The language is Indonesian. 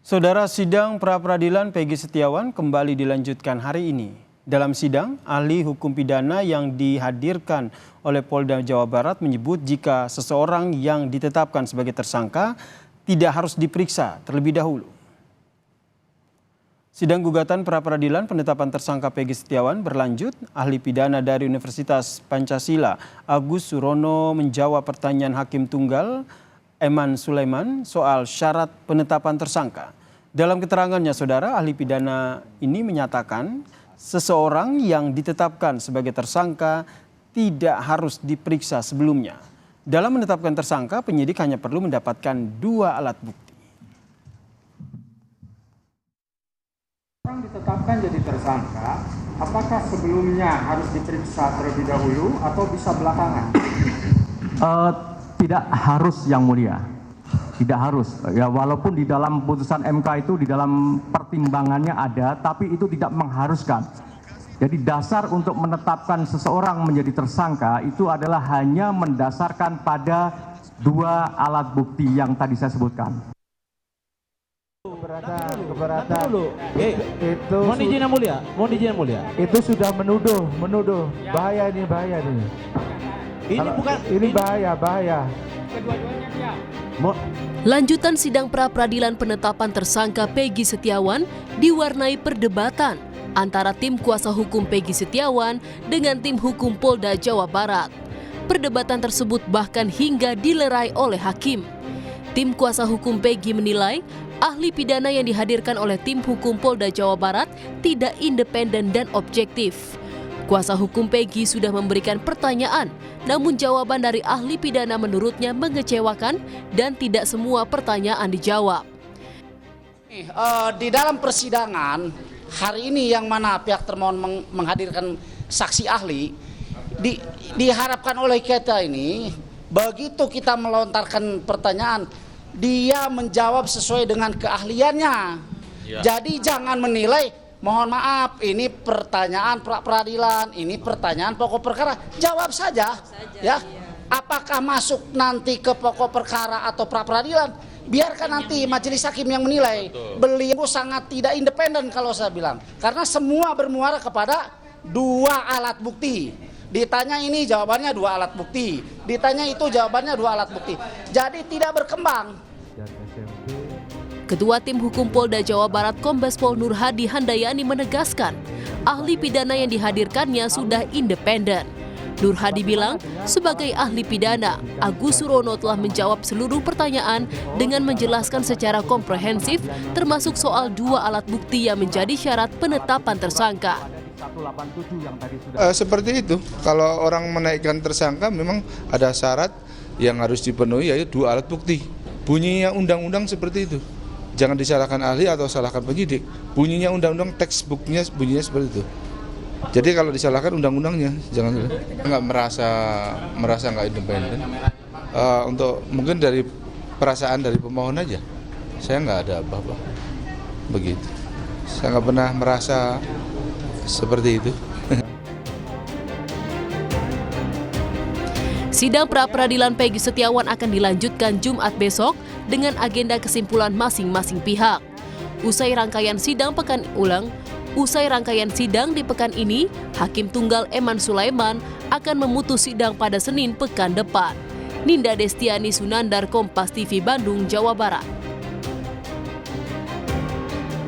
Saudara, sidang pra-peradilan Peggy Setiawan kembali dilanjutkan hari ini. Dalam sidang, ahli hukum pidana yang dihadirkan oleh Polda Jawa Barat menyebut jika seseorang yang ditetapkan sebagai tersangka tidak harus diperiksa terlebih dahulu. Sidang gugatan pra-peradilan penetapan tersangka Peggy Setiawan berlanjut. Ahli pidana dari Universitas Pancasila, Agus Surono, menjawab pertanyaan Hakim Tunggal Eman Sulaiman soal syarat penetapan tersangka. Dalam keterangannya, saudara, ahli pidana ini menyatakan seseorang yang ditetapkan sebagai tersangka tidak harus diperiksa sebelumnya. Dalam menetapkan tersangka, penyidik hanya perlu mendapatkan 2 alat bukti. Orang ditetapkan jadi tersangka, apakah sebelumnya harus diperiksa terlebih dahulu atau bisa belakangan? Tidak harus, Yang Mulia. Tidak harus. Ya, walaupun di dalam putusan MK itu di dalam pertimbangannya ada, tapi itu tidak mengharuskan. Jadi dasar untuk menetapkan seseorang menjadi tersangka itu adalah hanya mendasarkan pada 2 alat bukti yang tadi saya sebutkan. Keberatan. Itu mohon izin Yang Mulia. Itu sudah menuduh. Bahaya ini. Ini bahaya. Lanjutan sidang pra-peradilan penetapan tersangka Peggy Setiawan diwarnai perdebatan antara tim kuasa hukum Peggy Setiawan dengan tim hukum Polda Jawa Barat. Perdebatan tersebut bahkan hingga dilerai oleh hakim. Tim kuasa hukum Peggy menilai ahli pidana yang dihadirkan oleh tim hukum Polda Jawa Barat tidak independen dan objektif. Kuasa hukum Peggy sudah memberikan pertanyaan, namun jawaban dari ahli pidana menurutnya mengecewakan dan tidak semua pertanyaan dijawab. Di dalam persidangan hari ini yang mana pihak termohon menghadirkan saksi ahli, diharapkan oleh kita ini, begitu kita melontarkan pertanyaan, dia menjawab sesuai dengan keahliannya. Jadi jangan menilai, mohon maaf, ini pertanyaan pra-peradilan, ini pertanyaan pokok perkara. Jawab saja, ya. Apakah masuk nanti ke pokok perkara atau pra-peradilan? Biarkan nanti majelis hakim yang menilai. Beliau sangat tidak independen kalau saya bilang. Karena semua bermuara kepada 2 alat bukti. Ditanya ini jawabannya 2 alat bukti. Ditanya itu jawabannya 2 alat bukti. Jadi tidak berkembang. Ketua Tim Hukum Polda Jawa Barat Kombes Pol Nur Hadi Handayani menegaskan, ahli pidana yang dihadirkannya sudah independen. Nur Hadi bilang, sebagai ahli pidana, Agus Surono telah menjawab seluruh pertanyaan dengan menjelaskan secara komprehensif, termasuk soal 2 alat bukti yang menjadi syarat penetapan tersangka. Seperti itu, kalau orang menaikkan tersangka memang ada syarat yang harus dipenuhi, yaitu 2 alat bukti. Bunyinya undang-undang seperti itu. Jangan disalahkan ahli atau salahkan penyidik. Bunyinya undang-undang, textbooknya bunyinya seperti itu. Jadi kalau disalahkan undang-undangnya, jangan nggak merasa nggak independen. Untuk mungkin dari perasaan dari pemohon aja, saya nggak ada apa-apa. Begitu. Saya nggak pernah merasa seperti itu. Sidang pra-peradilan Peggy Setiawan akan dilanjutkan Jumat besok dengan agenda kesimpulan masing-masing pihak. Usai rangkaian sidang di pekan ini, Hakim Tunggal Eman Sulaiman akan memutus sidang pada Senin pekan depan. Ninda Destiani Sunandar, Kompas TV, Bandung, Jawa Barat.